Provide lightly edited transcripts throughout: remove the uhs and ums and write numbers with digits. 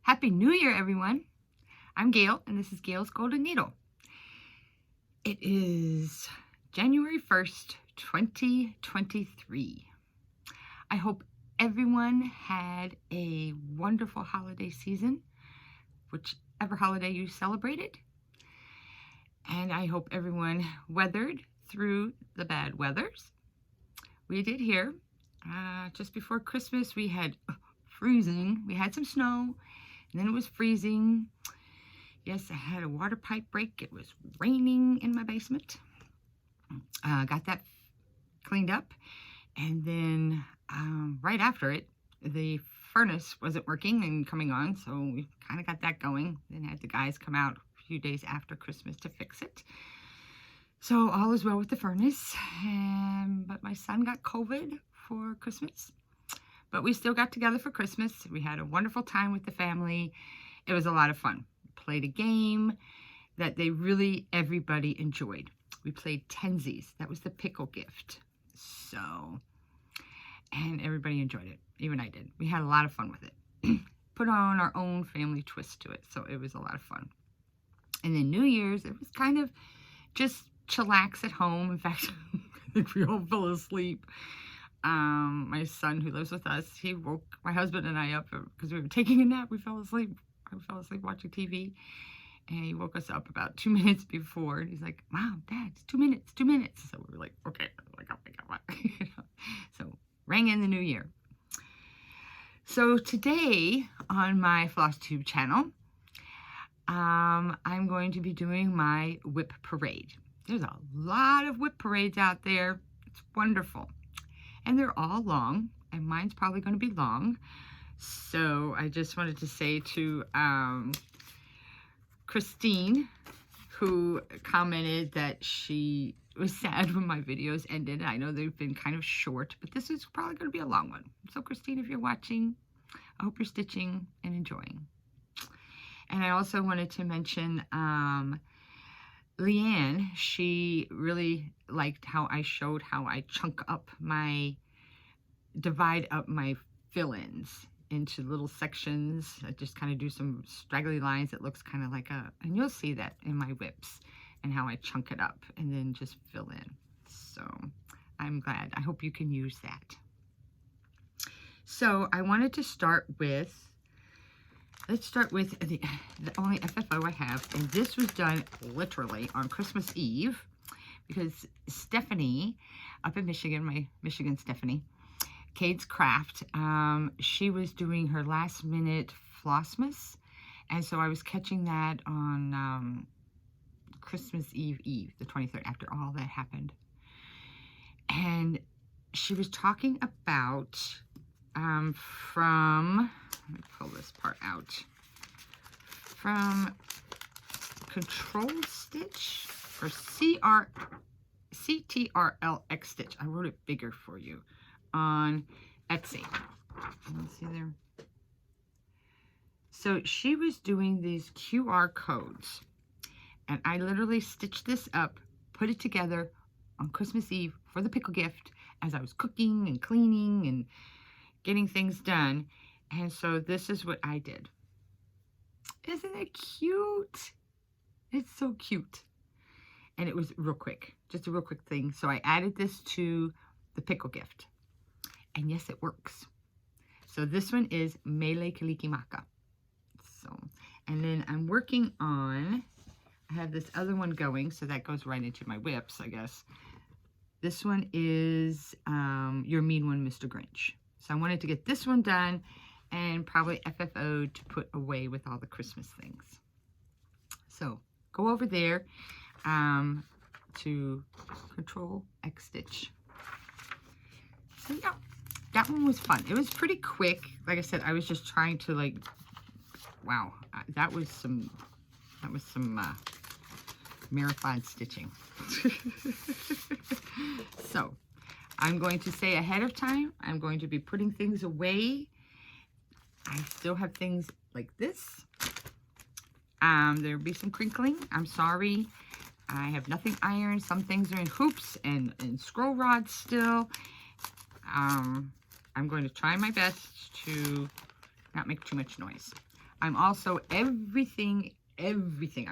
Happy New Year, everyone. I'm Gail, and this is Gail's Golden Needle. It is January 1st, 2023. I hope everyone had a wonderful holiday season, whichever holiday you celebrated. And I hope everyone weathered through the bad weathers. We did here. Just before Christmas, we had freezing. We had some snow, and then it was freezing. Yes, I had a water pipe break. It was raining in my basement. Got that cleaned up, and then right after it, the furnace wasn't working and coming on, so we kind of got that going. Then had the guys come out a few days after Christmas to fix it. So all is well with the furnace, but my son got COVID for Christmas. But we still got together for Christmas. We had a wonderful time with the family. It was a lot of fun. Played a game that everybody enjoyed. We played Tensies. That was the pickle gift. And everybody enjoyed it. Even I did. We had a lot of fun with it. Put on our own family twist to it. So it was a lot of fun. And then New Year's, it was kind of just chillax at home. In fact, I think we all fell asleep. My son, who lives with us, he woke my husband and I up because we were taking a nap. We fell asleep. I fell asleep watching TV, and he woke us up about 2 minutes before. And he's like, "Mom, Dad, it's 2 minutes, 2 minutes." So we were like, "Okay." Like, oh my God. So rang in the new year. So today on my Flosstube channel, I'm going to be doing my WIP parade. There's a lot of WIP parades out there. It's wonderful. And they're all long, and mine's probably going to be long. So I just wanted to say to Christine, who commented that she was sad when my videos ended. I know they've been kind of short, but this is probably going to be a long one. So Christine, if you're watching, I hope you're stitching and enjoying. And I also wanted to mention Leanne. She really liked how I showed how I divide up my fill-ins into little sections. I just kind of do some straggly lines. It looks kind of like and you'll see that in my WIPs and how I chunk it up and then just fill in. So I'm glad. I hope you can use that. So I wanted to start with, let's start with the only FFO I have. And this was done literally on Christmas Eve because Stephanie up in Michigan, my Michigan Stephanie, Cade's Craft, she was doing her last minute Flossmas, and so I was catching that on Christmas Eve, the 23rd, after all that happened. And she was talking about let me pull this part out, from Control Stitch or CTRLX Stitch. I wrote it bigger for you. On Etsy. Let's see there. So she was doing these QR codes, and I literally stitched this up, put it together on Christmas Eve for the pickle gift as I was cooking and cleaning and getting things done. And so this is what I did. Isn't it cute? It's so cute. And it was real quick, just a real quick thing. So I added this to the pickle gift. And yes, it works. So this one is Mele Kalikimaka. So, and then I'm working on, I have this other one going, so that goes right into my WIPs, I guess. This one is Your Mean One, Mr. Grinch. So I wanted to get this one done and probably FFO to put away with all the Christmas things. So go over there to Control X Stitch. So yeah. That one was fun. It was pretty quick. Like I said, I was just trying to wow, that was some marathon stitching. So I'm going to say ahead of time, I'm going to be putting things away. I still have things like this. There'll be some crinkling. I'm sorry. I have nothing ironed. Some things are in hoops and scroll rods still. I'm going to try my best to not make too much noise. I'm also everything. I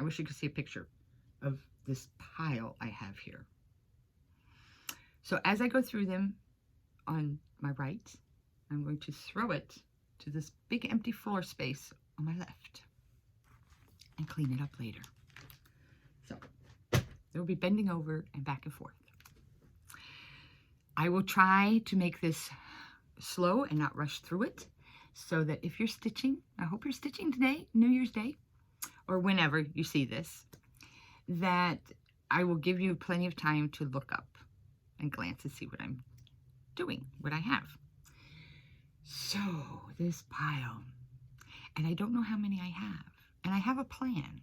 wish you could see a picture of this pile I have here. So as I go through them on my right, I'm going to throw it to this big empty floor space on my left and clean it up later. So there will be bending over and back and forth. I will try to make this slow and not rush through it, so that if you're stitching, I hope you're stitching today, New Year's Day, or whenever you see this, that I will give you plenty of time to look up and glance and see what I'm doing, what I have. So this pile, and I don't know how many I have, and I have a plan,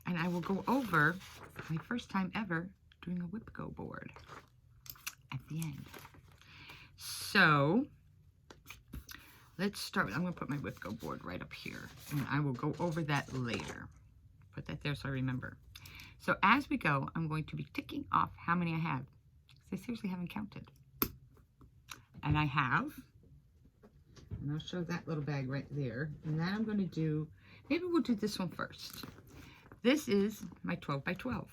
and I will go over my first time ever doing a WIP Go board at the end. So let's start with, I'm going to put my WIP Go board right up here, and I will go over that later. Put that there so I remember. So as we go, I'm going to be ticking off how many I have. I seriously haven't counted. And I have, and I'll show that little bag right there. And then I'm going to do, maybe we'll do this one first. This is my 12 by 12.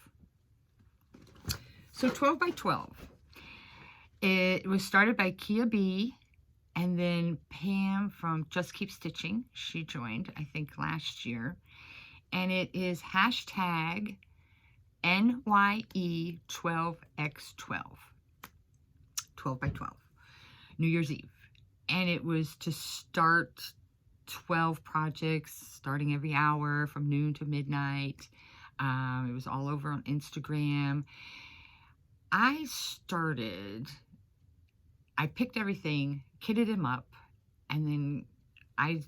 So 12 by 12. It was started by Kia B, and then Pam from Just Keep Stitching. She joined, I think, last year. And it is hashtag NYE12X12. 12 by 12. New Year's Eve. And it was to start 12 projects, starting every hour from noon to midnight. It was all over on Instagram. I picked everything, kitted them up, and then I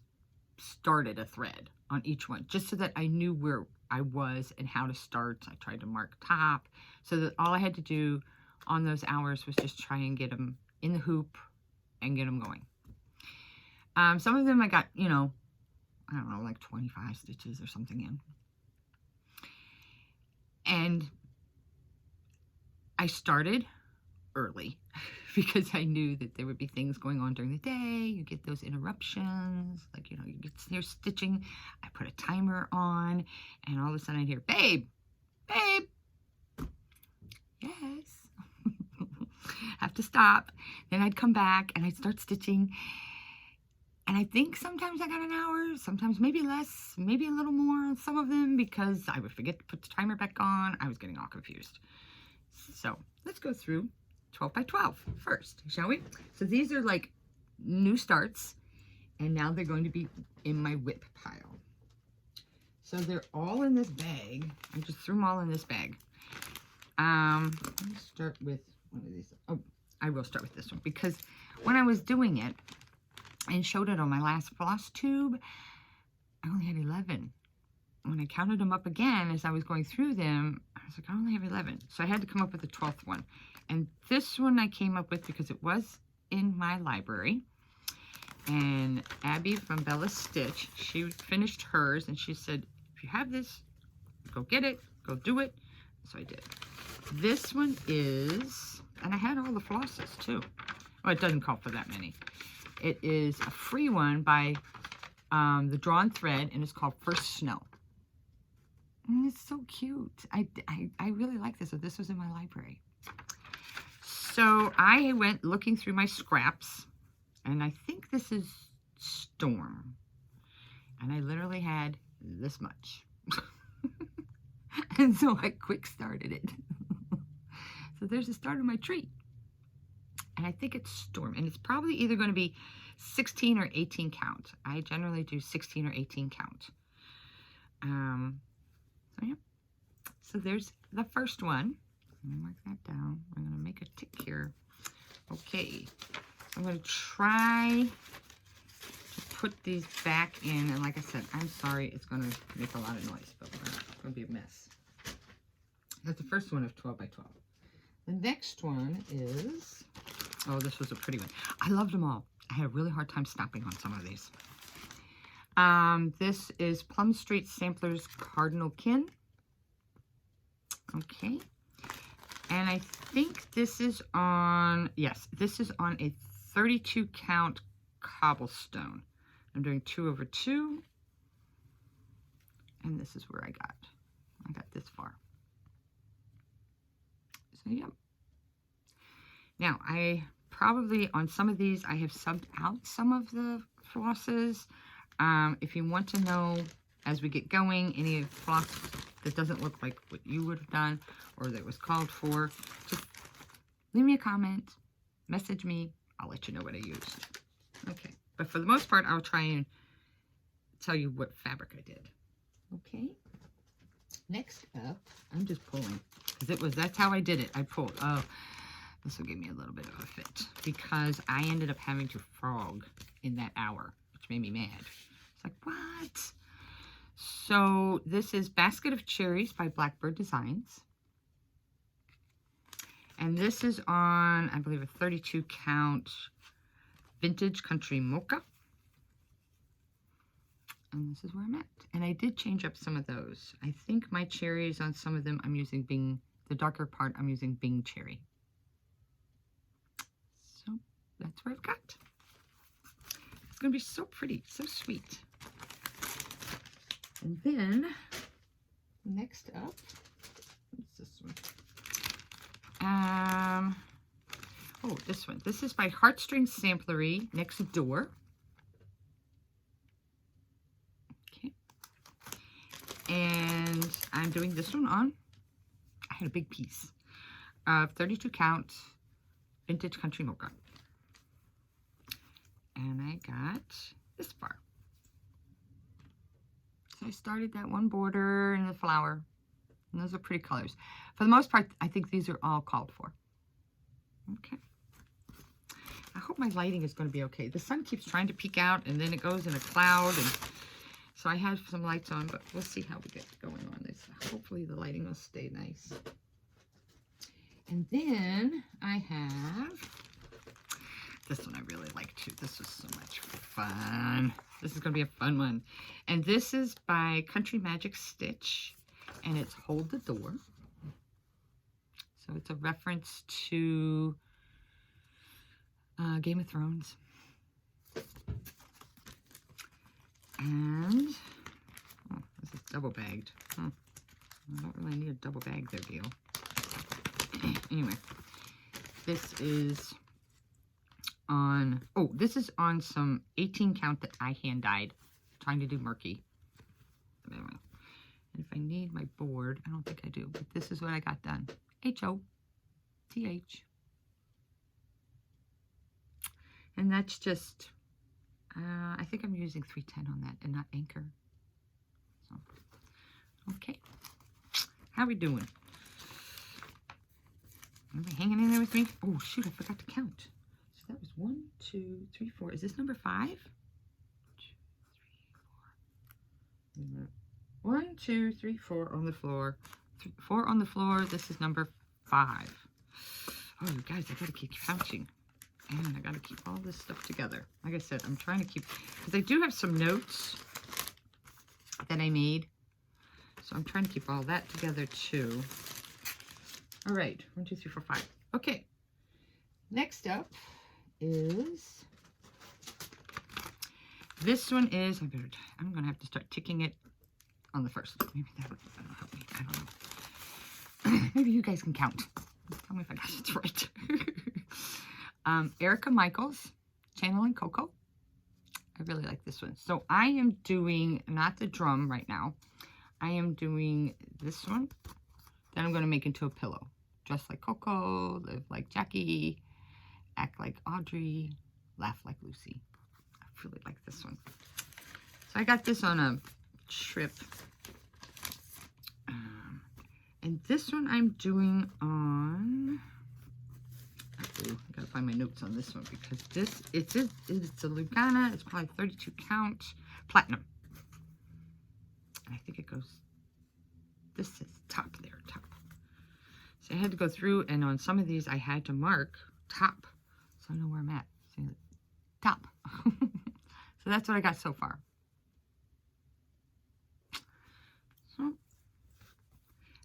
started a thread on each one, just so that I knew where I was and how to start. I tried to mark top, so that all I had to do on those hours was just try and get them in the hoop and get them going. Some of them I got, I don't know, like 25 stitches or something in. And I started early because I knew that there would be things going on during the day. You get those interruptions, like, you get you're stitching. I put a timer on, and all of a sudden I'd hear, babe, yes. Have to stop. Then I'd come back and I'd start stitching. And I think sometimes I got an hour, sometimes maybe less, maybe a little more on some of them, because I would forget to put the timer back on. I was getting all confused. So let's go through 12 by 12 first, shall we? So these are like new starts, and now they're going to be in my WIP pile. So they're all in this bag. I just threw them all in this bag. Let me start with one of these. Oh, I will start with this one, because when I was doing it and showed it on my last Flosstube, I only had 11. When I counted them up again as I was going through them, I was like, I only have 11. So I had to come up with the 12th one. And this one I came up with because it was in my library. And Abby from Bella Stitch, she finished hers, and she said, if you have this, go get it, go do it. So I did. This one is, and I had all the flosses too. Well, it doesn't call for that many. It is a free one by the Drawn Thread, and it's called First Snow. And it's so cute. I really like this. So this was in my library. So I went looking through my scraps, and I think this is Storm. And I literally had this much. And so I quick started it. So there's the start of my tree. And I think it's Storm. And it's probably either going to be 16 or 18 count. I generally do 16 or 18 count. So yeah. So there's the first one. Let me mark that down. I'm going to make a tick here. Okay. I'm going to try to put these back in. And like I said, I'm sorry it's going to make a lot of noise, but it's going to be a mess. That's the first one of 12 by 12. The next one is, oh, this was a pretty one. I loved them all. I had a really hard time stopping on some of these. This is Plum Street Samplers Cardinal Kin. Okay. And I think this is on, yes, this is on a 32 count cobblestone. I'm doing 2 over 2. And this is where I got this far. So, yeah. Now, I probably, on some of these, I have subbed out some of the flosses. If you want to know, as we get going, any floss that doesn't look like what you would have done or that was called for, just leave me a comment, message me, I'll let you know what I used. Okay, but for the most part, I'll try and tell you what fabric I did. Okay, next up, I'm just pulling, because that's how I did it. I pulled. Oh, this will give me a little bit of a fit, because I ended up having to frog in that hour, which made me mad. It's like, what? So this is Basket of Cherries by Blackbird Designs. And this is on, I believe, a 32 count vintage country mocha. And this is where I'm at. And I did change up some of those. I think my cherries on some of them, I'm using Bing, the darker part, I'm using Bing Cherry. So that's what I've got. It's going to be so pretty, so sweet. And then, next up, what's this one? Oh, this one. This is by Heartstring Samplery, Next Door. Okay. And I'm doing this one on, I had a big piece of 32 count vintage country mocha. And I got this far. So I started that one border and the flower. And those are pretty colors. For the most part, I think these are all called for. Okay. I hope my lighting is going to be okay. The sun keeps trying to peek out, and then it goes in a cloud. And so I have some lights on, but we'll see how we get going on this. Hopefully the lighting will stay nice. And then I have this one I really like too. This was so much fun. This is going to be a fun one. And this is by Country Magic Stitch. And it's Hold the Door. So it's a reference to Game of Thrones. And, oh, this is double bagged. I don't really need a double bag there, Gail. Anyway, this is on, oh, this is on some 18 count that I hand dyed, trying to do murky. Anyway. And if I need my board, I don't think I do, but this is what I got done. H-O-T-H. And that's just, I think I'm using 310 on that and not Anchor. So, okay. How we doing? Are they hanging in there with me? Oh, shoot, I forgot to count. So that was 1, 2, 3, 4. Is this number 5? 2, 3, 4. 1, 2, 3, 4 on the floor. 4 on the floor. This is number 5. Oh, you guys, I gotta keep counting. And I gotta keep all this stuff together. Like I said, I'm trying to keep, because I do have some notes that I made. So I'm trying to keep all that together too. All right, 1, 2, 3, 4, 5. Okay. Next up is, this one is, I'm gonna have to start ticking it on the first. Maybe that'll help me. I don't know. Maybe you guys can count. Tell me if I got it right. Erica Michaels, Channeling Coco. I really like this one. So I am doing, not the drum right now. I am doing this one. Then I'm going to make into a pillow. Dress like Coco, live like Jackie, act like Audrey, laugh like Lucy. I really like this one. So I got this on a trip. And this one I'm doing on, I gotta find my notes on this one, because this, it's a Lugana, it's probably 32 count, platinum. And I think it goes, this is top there, top. So I had to go through, and on some of these I had to mark top, so I know where I'm at. See, top. So that's what I got so far. So,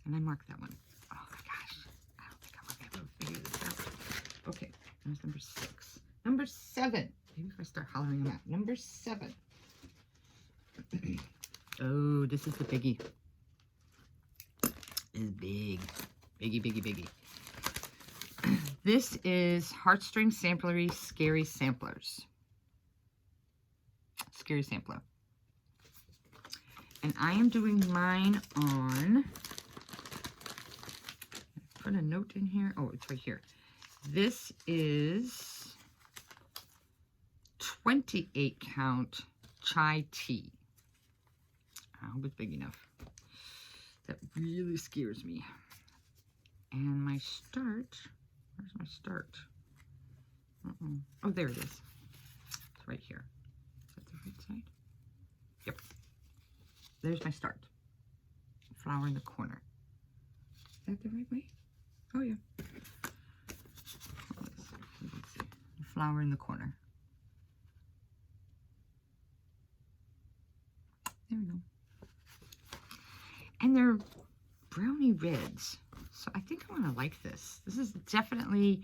and I marked that one. Oh my gosh, I don't think I'm gonna be able to figure this out. Okay, there's number 6. Number 7. Maybe if I start hollering them out. Number 7. Oh, this is the biggie. This is big. Biggie, biggie, biggie. This is Heartstring Samplery Scary Samplers. Scary Sampler. And I am doing mine on, put a note in here. Oh, it's right here. This is 28 count chai tea. I hope it's big enough. That really scares me. And my start, where's my start? Oh, there it is. It's right here. Is that the right side? Yep. There's my start. Flower in the corner. Is that the right way? Oh, yeah. Let's see. Flower in the corner. There we go. And they're brownie reds. So I think I want to like this. This is definitely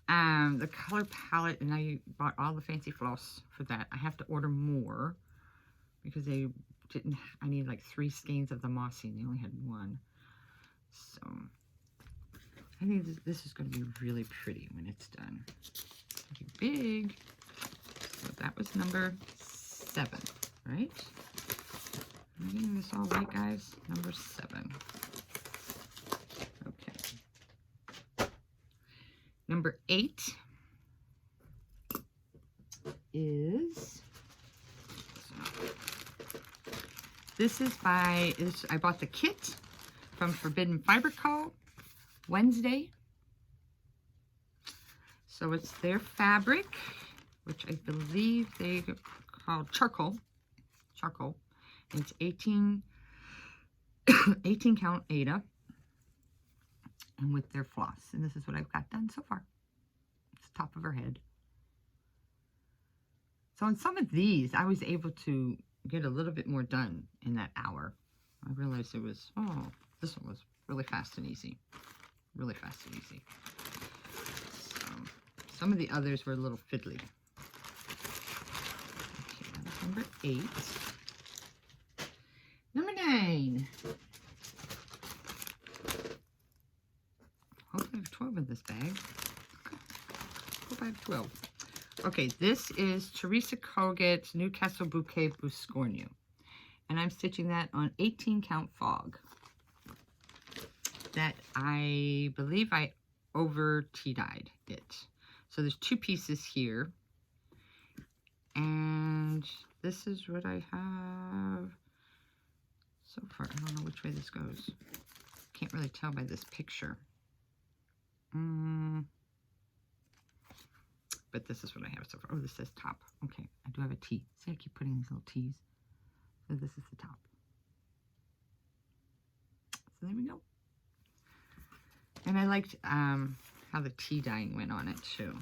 the color palette, and I bought all the fancy floss for that. I have to order more because they didn't, I need like 3 skeins of the mossy and they only had 1. So I think this is going to be really pretty when it's done. It's big. So that was number 7, right? Am I getting this all right, guys? Number 7. Okay. Number 8 is, this is by, I bought the kit from Forbidden Fiber Co. Wednesday. So it's their fabric, which I believe they call charcoal. Charcoal. And it's 18 count Ada. And with their floss. And this is what I've got done so far. It's the top of her head. So on some of these, I was able to get a little bit more done in that hour. I realized it was, oh, this one was really fast and easy. Really fast and easy. So some of the others were a little fiddly. Okay, that's number 8. Number 9. Hopefully I have 12 in this bag. Hope I have 12. Okay, this is Teresa Koget's Newcastle Bouquet Buscornu. And I'm stitching that on 18 count fog. That I believe I over tea-dyed it. So there's 2 pieces here. And this is what I have so far. I don't know which way this goes. Can't really tell by this picture. But this is what I have so far. Oh, this says top. Okay, I do have a T. See, I keep putting these little T's. So this is the top. So there we go. And I liked how the tea dyeing went on it too.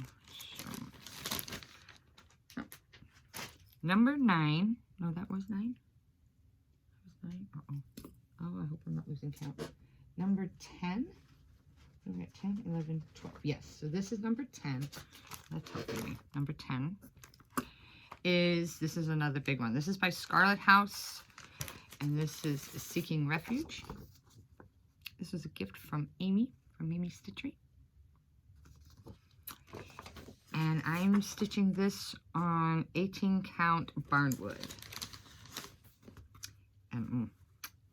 So, number 9. No, that was 9. That was 9. Uh-oh. Oh, I hope I'm not losing count. Number 10. We're at 10, 11, 12. Yes, so this is number 10. That's helping me. Number 10 is, this is another big one. This is by Scarlet House, and this is Seeking Refuge. This was a gift from Amy, from Amy Stitchery. And I'm stitching this on 18 count Barnwood. And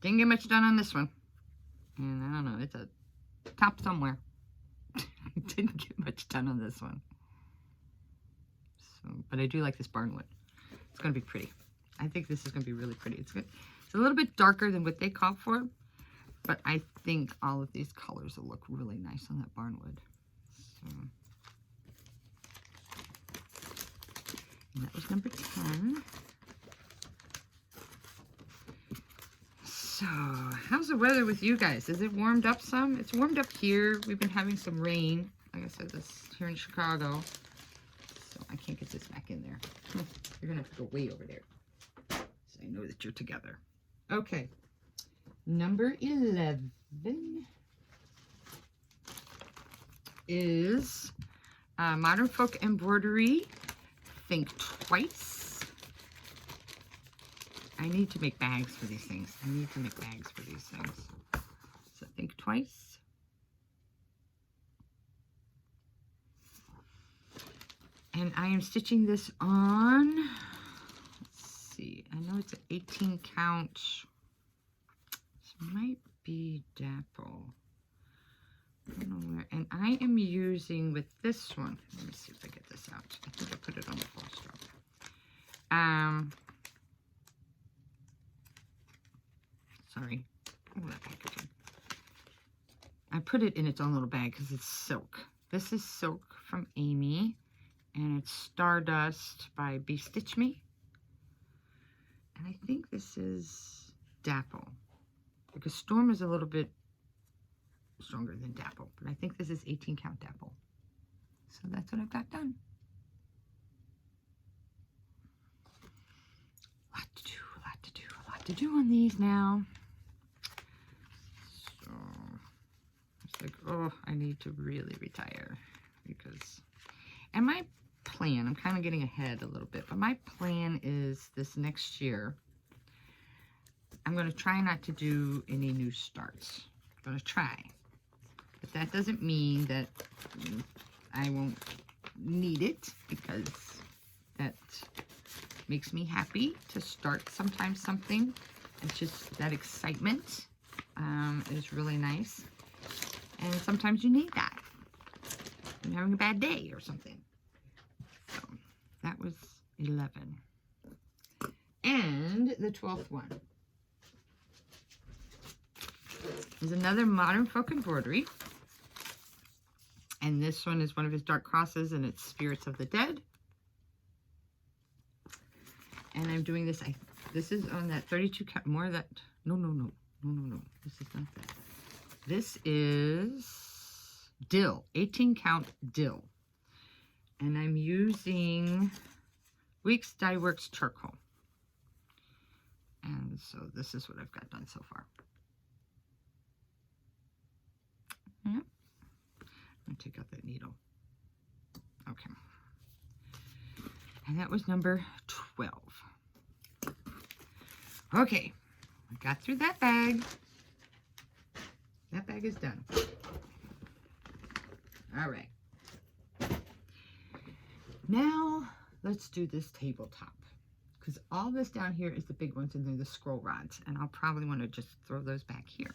didn't get much done on this one. And I don't know, it's a top somewhere. I didn't get much done on this one. So, but I do like this Barnwood. It's going to be pretty. I think this is going to be really pretty. It's good. It's a little bit darker than what they call for, but I think all of these colors will look really nice on that Barnwood. So, and that was number 10. So, how's the weather with you guys? Is it warmed up some? It's warmed up here. We've been having some rain. Like I said, this here in Chicago. So, I can't get this back in there. You're going to have to go way over there. So, I know that you're together. Okay. Number 11 is Modern Folk Embroidery. Think Twice. I need to make bags for these things. I need to make bags for these things. So think twice. And I am stitching this on, let's see, I know it's an 18 count. This might be dapple. I don't know where. And I am using with this one. Let me see if I get this out. I think I put it on the Flosstube. Sorry. Oh, that packaging. I put it in its own little bag because it's silk. This is silk from Amy, and it's Stardust by Be Stitch Me. And I think this is Dapple, because Storm is a little bit stronger than Dapple, but I think this is 18 count Dapple. So that's what I've got done. A lot to do, a lot to do, a lot to do on these now. So it's like, oh, I need to really retire because, and my plan, I'm kind of getting ahead a little bit, but my plan is this next year, I'm going to try not to do any new starts. I'm going to try. But that doesn't mean that I won't need it, because that makes me happy to start sometimes something. It's just that excitement is really nice. And sometimes you need that. You're having a bad day or something. So that was 11. And the 12th one is another Modern Folk Embroidery. And this one is one of his dark crosses, and it's Spirits of the Dead. And I'm doing this, this is on that 32 count, more of that, no, this is not that. This is Dill, 18 count Dill. And I'm using Weeks Dye Works Charcoal. And so this is what I've got done so far. Yep. I'm going to take out that needle. Okay. And that was number 12. Okay. I got through that bag. That bag is done. All right. Now, let's do this tabletop. Because all this down here is the big ones, and they're the scroll rods. And I'll probably want to just throw those back here.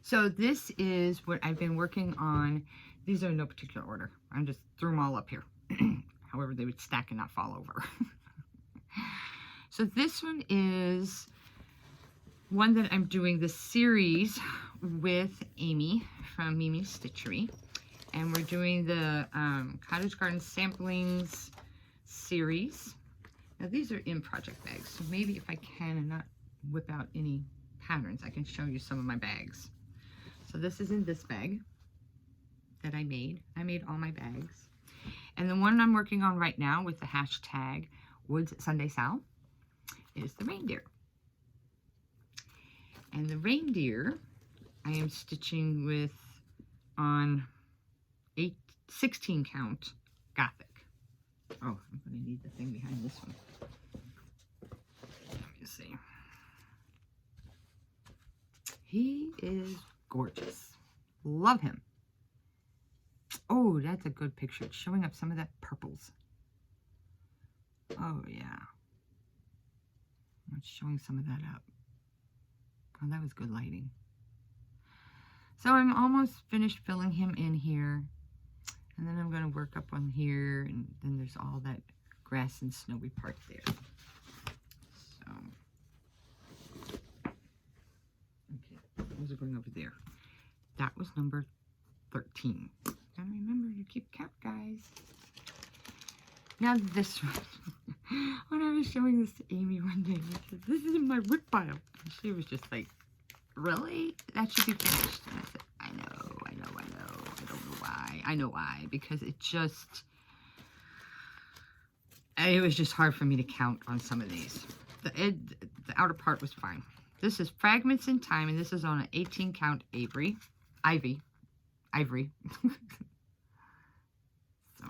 So this is what I've been working on. These are in no particular order. I just threw them all up here. However, they would stack and not fall over. So this one is one that I'm doing the series with Amy from Mimi's Stitchery. And we're doing the Cottage Garden Samplings series. Now these are in project bags. So maybe if I can and not whip out any patterns, I can show you some of my bags. So this is in this bag that I made. I made all my bags. And the one I'm working on right now with the hashtag Woods Sunday Sal is the reindeer. And the reindeer I am stitching with on 16 count Gothic. Oh, I'm going to need the thing behind this one. Let me see. He is gorgeous. Love him. Oh, that's a good picture. It's showing up some of that purples. Oh, yeah. It's showing some of that up. Oh, that was good lighting. So I'm almost finished filling him in here. And then I'm going to work up on here. And then there's all that grass and snowy part there. So. Okay. Those are going over there. That was number 13. Gotta remember to keep count, guys. Now this one. When I was showing this to Amy one day, I said, this is in my WIP pile. And she was just like, really? That should be finished. And I said, I know. I don't know why. I know why. Because it was just hard for me to count on some of these. The outer part was fine. This is Fragments in Time, and this is on an 18 count Ivy. So,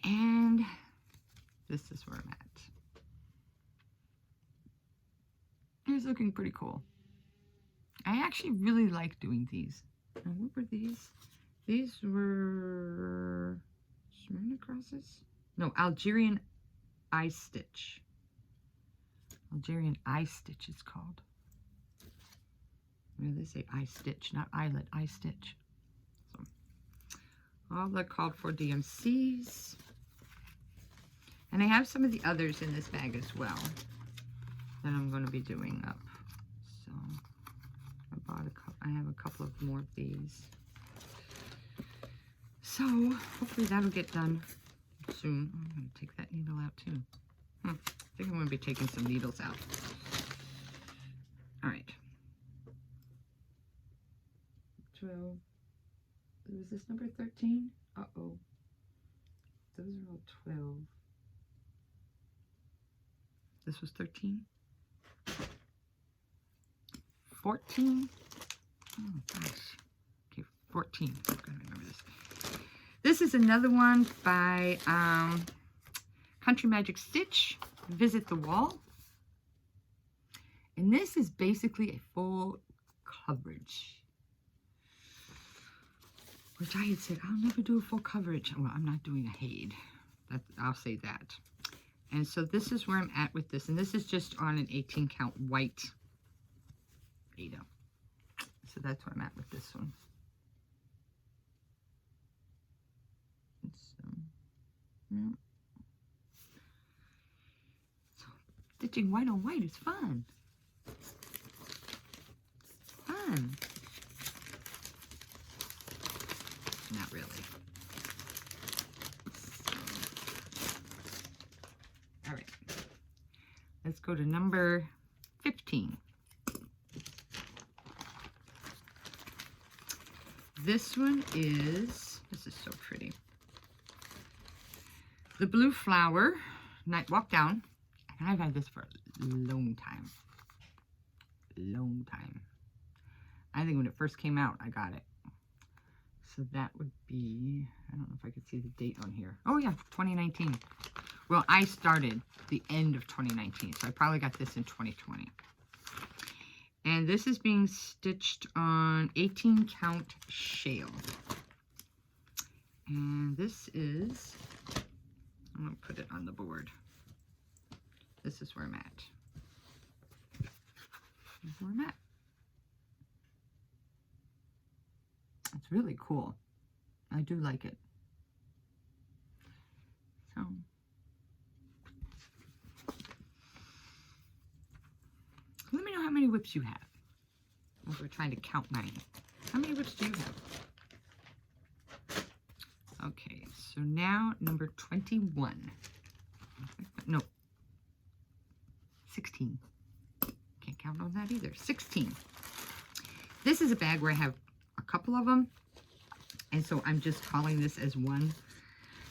and this is where I'm at. is looking pretty cool. I actually really like doing these. And what were these? These were Smyrna crosses? No, Algerian eye stitch. Algerian eye stitch is called. They say eye stitch, not eyelet, eye stitch. So, all the called for DMCs. And I have some of the others in this bag as well that I'm going to be doing up. So I bought a couple. I have a couple of more of these. So hopefully that'll get done soon. I'm going to take that needle out too. I think I'm going to be taking some needles out. All right. 12. Was this number 13? Uh-oh. Those are all 12. This was 13. 14. Oh gosh. Okay, 14. I'm gonna remember this. This is another one by Country Magic Stitch, Visit the Wall. And this is basically a full coverage. Which I had said, I'll never do a full coverage. Well, I'm not doing a Haid. I'll say that. And so this is where I'm at with this. And this is just on an 18 count white Ada. So that's where I'm at with this one. Yeah. So stitching white on white is fun. Fun. Not really. So, all right. Let's go to number 15. This one is, this is so pretty. The Blue Flower, Night Walk Down. And I've had this for a long time. Long time. I think when it first came out, I got it. So that would be, I don't know if I could see the date on here. Oh yeah, 2019. Well, I started the end of 2019, so I probably got this in 2020. And this is being stitched on 18 count shale. And this is, I'm going to put it on the board. This is where I'm at. This is where I'm at. It's really cool. I do like it. So, let me know how many WIPs you have. We're trying to count mine. How many WIPs do you have? Okay, so now number 21. No, 16. Can't count on that either. 16. This is a bag where I have a couple of them, and so I'm just calling this as one.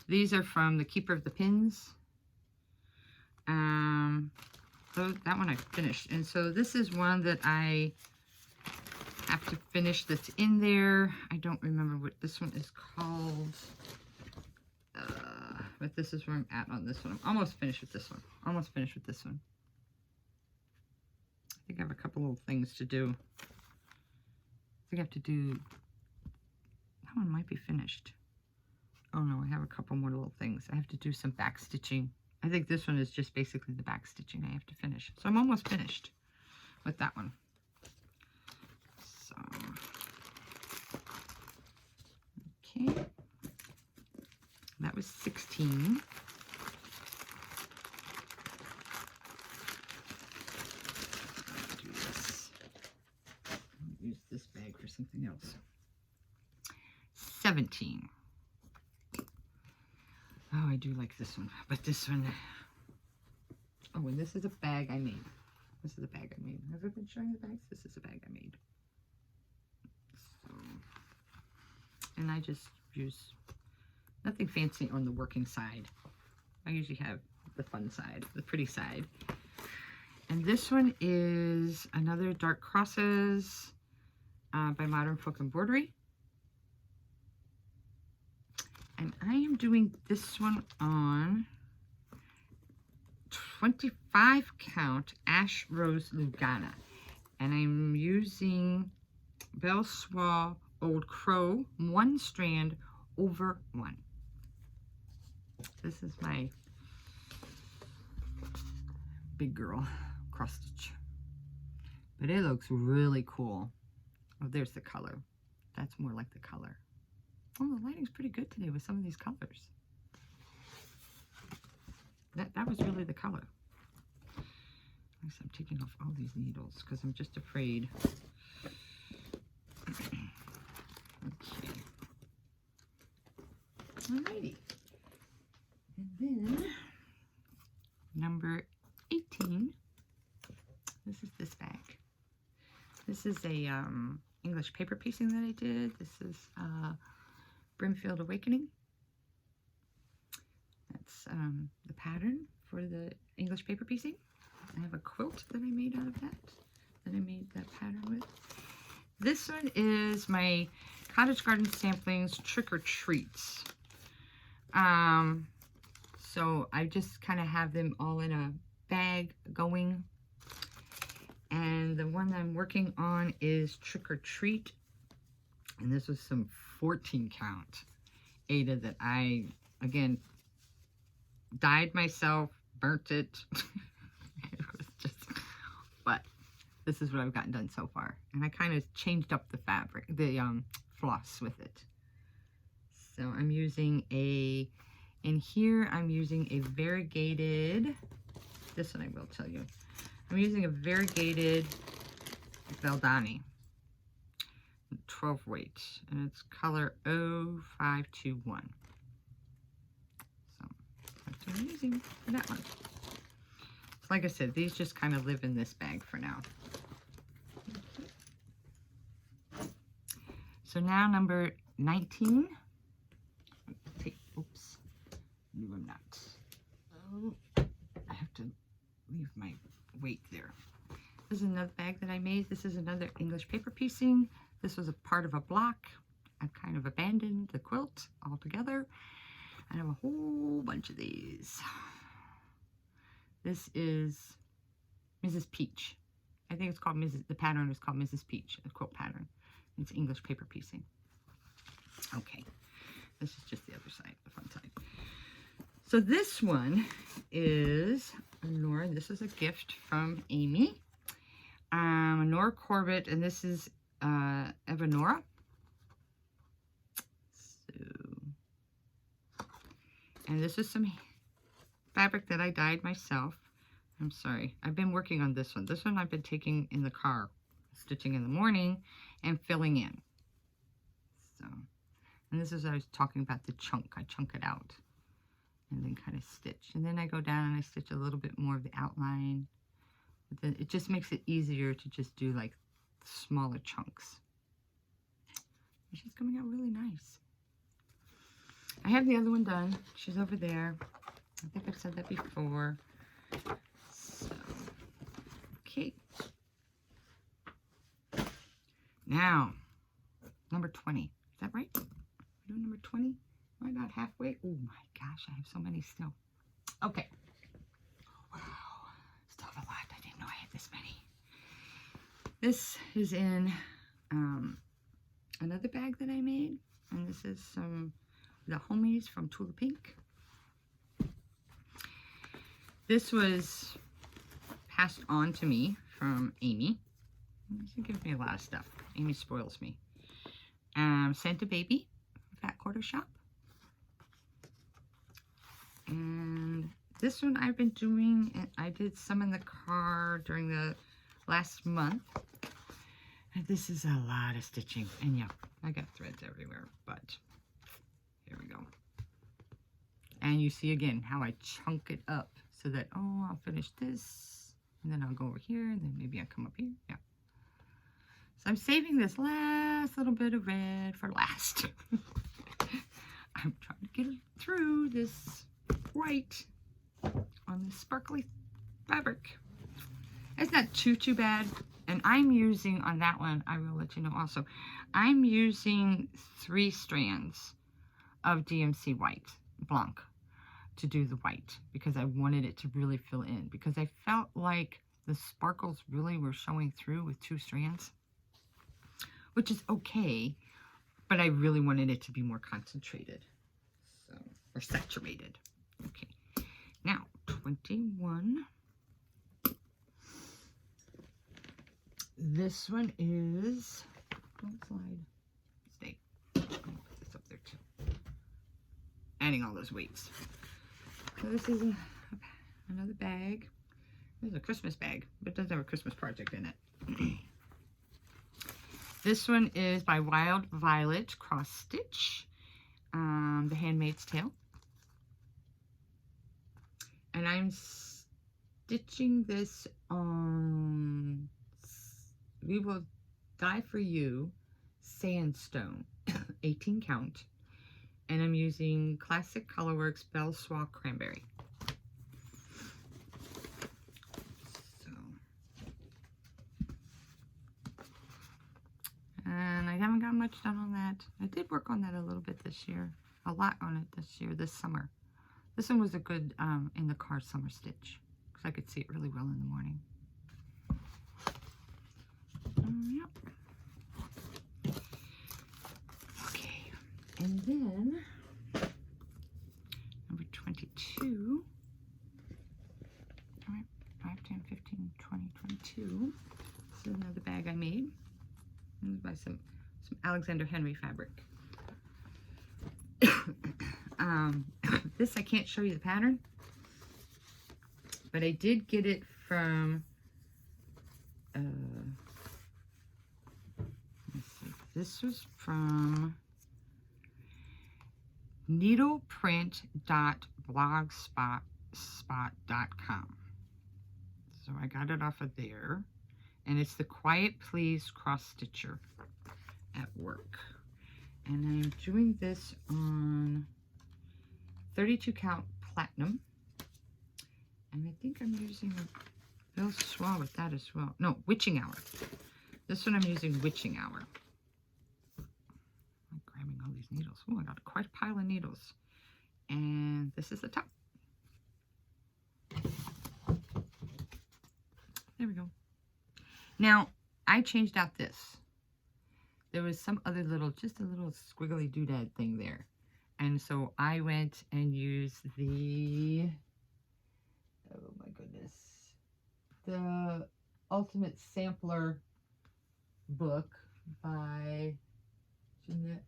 These are from the Keeper of the Pins. So that one I finished, and so this is one that I have to finish that's in there. I don't remember what this one is called, but this is where I'm at on this one. I'm almost finished with this one. Almost finished with this one. I think I have a couple little things to do. I think I have to do, that one might be finished. Oh no, I have a couple more little things. I have to do some back stitching. I think this one is just basically the back stitching I have to finish. So I'm almost finished with that one. So, okay. That was 16. Do this. I'll use this bag for something else. 17. Oh, I do like this one, but this one, oh, and this is a bag I made. This is a bag I made. Have I been showing the bags? This is a bag I made. So, and I just use nothing fancy on the working side. I usually have the fun side, the pretty side. And this one is another Dark Crosses by Modern Folk Embroidery. And I am doing this one on 25 count Ash Rose Lugana. And I'm using Belle Soie Old Crow 1 strand over 1. This is my big girl cross stitch. But it looks really cool. Oh, there's the color. That's more like the color. Oh, the lighting's pretty good today with some of these colors. That was really the color. I guess I'm taking off all these needles because I'm just afraid. Okay. Alrighty. And then number 18. This is this bag. This is a English paper piecing that I did. This is Brimfield Awakening. That's the pattern for the English paper piecing. I have a quilt that I made out of that I made that pattern with. This one is my Cottage Garden Samplings Trick or Treats. So I just kind of have them all in a bag going. And the one that I'm working on is Trick or Treat. And this was some 14 count Ada that I, again, dyed myself, burnt it. It was just, but this is what I've gotten done so far. And I kind of changed up the fabric, the floss with it. So I'm using in here I'm using a variegated, this one I will tell you. I'm using a variegated Valdani, 12 weight, and it's color 0521. So that's what I'm using for that one. So like I said, these just kind of live in this bag for now. So now number 19. Oops, no, I'm not. Oh, I have to leave my weight there. This is another bag that I made. This is another English paper piecing. This was a part of a block. I've kind of abandoned the quilt altogether. I have a whole bunch of these. This is Mrs. Peach. I think it's called the pattern is called Mrs. Peach, a quilt pattern. It's English paper piecing. Okay, this is just the other side, the front side. So this one is Nora. This is a gift from Amy. Nora Corbett, and this is Evanora. So, and this is some fabric that I dyed myself. I'm sorry, I've been working on this one. This one I've been taking in the car, stitching in the morning and filling in. So, and this is what I was talking about, the chunk. I chunk it out and then kind of stitch. And then I go down and I stitch a little bit more of the outline. But then it just makes it easier to just do like smaller chunks. And she's coming out really nice. I have the other one done. She's over there. I think I've said that before. So, okay. Now, number 20. Is that right? We're doing number 20? Am I not halfway? Oh my gosh, I have so many still. Okay. Wow. Still have a lot. I didn't know I had this many. This is in another bag that I made. And this is the homies from Tula Pink. This was passed on to me from Amy. She gives me a lot of stuff. Amy spoils me. Santa Baby, Fat Quarter Shop. And this one I've been doing, and I did some in the car during the last month. And this is a lot of stitching. And yeah, I got threads everywhere, but here we go. And you see again how I chunk it up so that, oh, I'll finish this, and then I'll go over here, and then maybe I'll come up here. Yeah. So I'm saving this last little bit of red for last. I'm trying to get through this white on this sparkly fabric. It's not too bad. And I'm using, on that one, I will let you know also, I'm using 3 strands of DMC white, Blanc. to do the white because I wanted it to really fill in, because I felt like the sparkles really were showing through with 2 strands, which is okay, but I really wanted it to be more concentrated, so, or saturated. Okay, now 21. This one is, don't slide, stay. I'm gonna put this up there too. Adding all those weights. So this is another bag. This is a Christmas bag, but it doesn't have a Christmas project in it. This one is by Wild Violet Cross Stitch, The Handmaid's Tale. And I'm stitching this on We Will Die For You Sandstone, 18 count. And I'm using Classic Colorworks Belle Soie Cranberry. So, and I haven't got much done on that. I did work on that a little bit this year. A lot on it this year, this summer. This one was a good in the car summer stitch, because I could see it really well in the morning. Yep. Okay, and then number 22. All right, 5, 10, 15, 20, 22. This is another bag I made. This is by some Alexander Henry fabric. This I can't show you the pattern, but I did get it from let's see, this was from needleprint.blogspot.com. So I got it off of there, and it's the Quiet Please cross stitcher at work. And I'm doing this on 32 count platinum, and I think I'm using a Belle Soie with that as well. No, Witching Hour. This one I'm using Witching Hour. I'm grabbing all these needles. Oh, I got quite a pile of needles. And this is the top. There we go. Now, I changed out this. There was some other little, just a little squiggly doodad thing there. And so I went and used the, oh my goodness, the Ultimate Sampler book by Jeanette.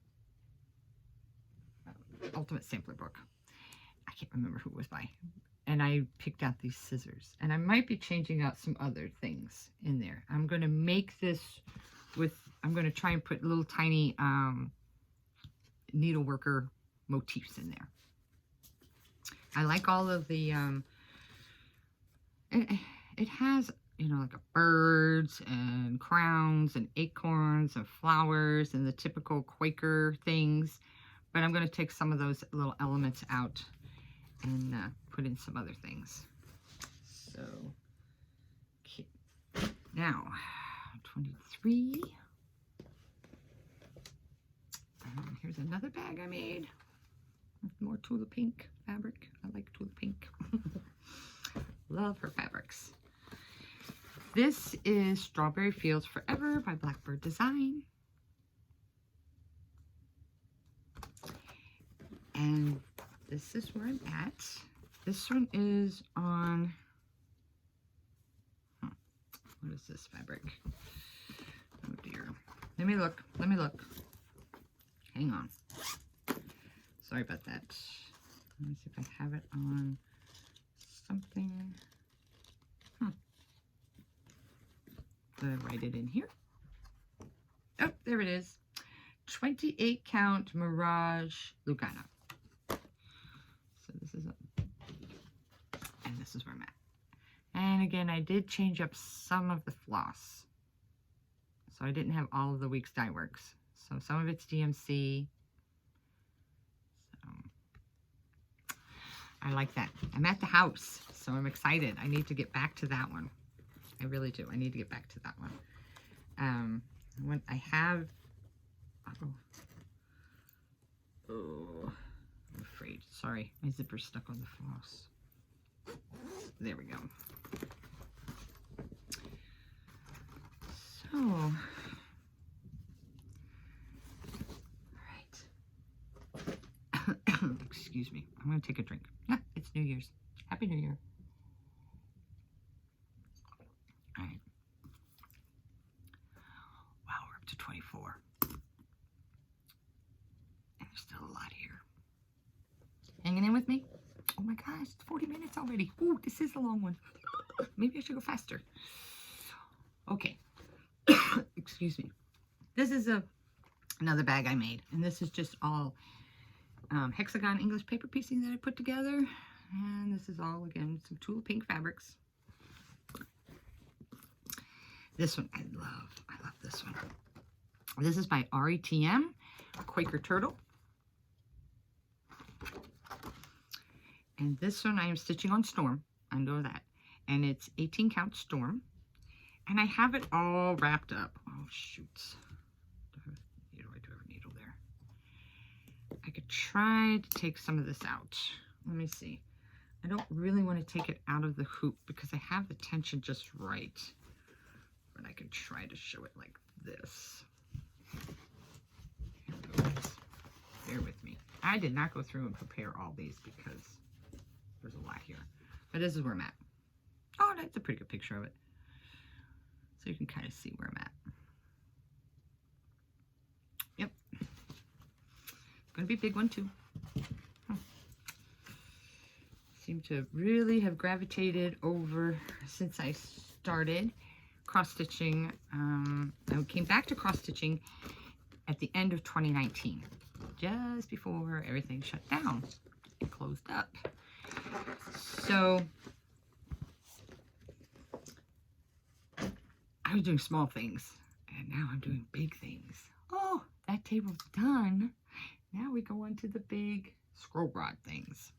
Ultimate Sampler book. I can't remember who it was by. And I picked out these scissors. And I might be changing out some other things in there. I'm going to make this with, I'm going to try and put little tiny needleworker motifs in there. I like all of the, it has, you know, like a birds and crowns and acorns and flowers and the typical Quaker things. But I'm going to take some of those little elements out and put in some other things. So, okay. Now, 23. And here's another bag I made with more Tula Pink fabric. I like Tula Pink. Love her fabrics. This is Strawberry Fields Forever by Blackbird Design. And this is where I'm at. This one is on, what is this fabric? Oh dear. Let me look. Hang on. Sorry about that. Let me see if I have it on something. Did I write it in here? Oh, there it is. 28 count Mirage Lugana. So this is and this is where I'm at. And again, I did change up some of the floss. So I didn't have all of the week's dye works. So some of it's DMC. So I like that. I'm at the house, so I'm excited. I need to get back to that one. I really do. I need to get back to that one. When I have, I'm afraid. Sorry, my zipper's stuck on the floss. There we go. So, all right. Excuse me. I'm going to take a drink. It's New Year's. Happy New Year. All right. Wow, we're up to 24. And there's still a lot here. Hanging in with me? Oh my gosh, it's 40 minutes already. Ooh, this is a long one. Maybe I should go faster. Okay. Excuse me. This is another bag I made. And this is just all hexagon English paper piecing that I put together. And this is all, again, some Tula Pink fabrics. This one I love. I love this one. This is by RETM, Quaker Turtle. And this one I am stitching on Storm. I know that. And it's 18 count Storm. And I have it all wrapped up. Oh, shoots. I do have a needle there. I could try to take some of this out. Let me see. I don't really want to take it out of the hoop because I have the tension just right. But I can try to show it like this. Here it goes. Bear with me. I did not go through and prepare all these because there's a lot here. But this is where I'm at. Oh, that's a pretty good picture of it. So you can kind of see where I'm at. Yep. It's going to be a big one too. Seem to really have gravitated over since I started cross-stitching. I came back to cross-stitching at the end of 2019, just before everything shut down and closed up. So I was doing small things, and now I'm doing big things. Oh, that table's done. Now we go on to the big scroll rod things.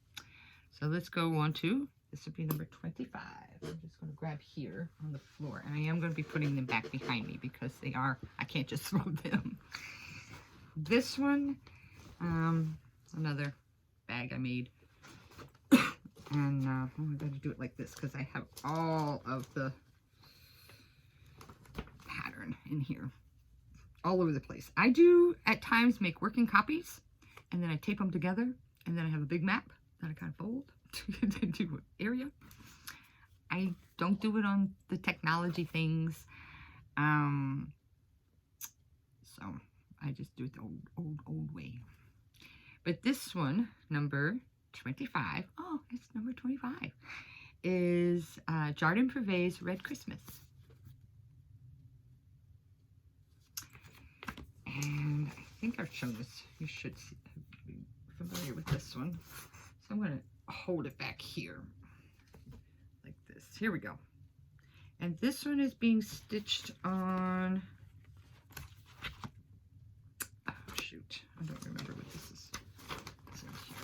So let's go on to, this would be number 25. I'm just going to grab here on the floor, and I am going to be putting them back behind me because they are, I can't just throw them. This one, another bag I made. And I'm going to do it like this because I have all of the pattern in here all over the place. I do at times make working copies and then I tape them together and then I have a big map that I kind of fold to do an area. I don't do it on the technology things. So I just do it the old way. But this one, number 25, oh, it's number 25, is Jardin Privé's Red Christmas. And I think I've shown this. You should be familiar with this one. So I'm going to hold it back here like this. Here we go. And this one is being stitched on, oh shoot, I don't remember what this is. It's in here.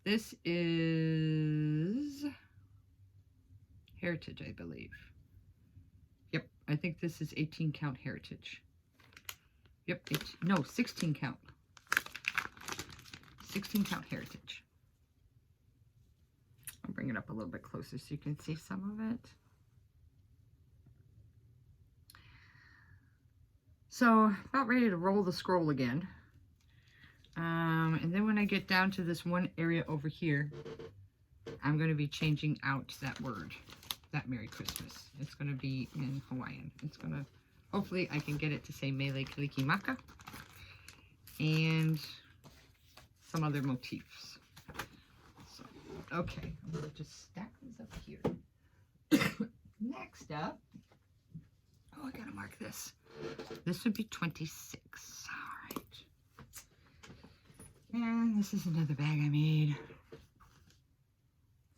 This is Heritage, I believe. Yep, I think this is 18 count Heritage. Yep, no, 16 count. 16 count Heritage. I'll bring it up a little bit closer so you can see some of it. So, about ready to roll the scroll again. And then when I get down to this one area over here, I'm going to be changing out that word, that Merry Christmas. It's going to be in Hawaiian. It's going to, hopefully I can get it to say Mele Kalikimaka and some other motifs. So, okay, I'm going to just stack these up here. Next up, oh, I got to mark this. This would be 26. All right. And this is another bag I made.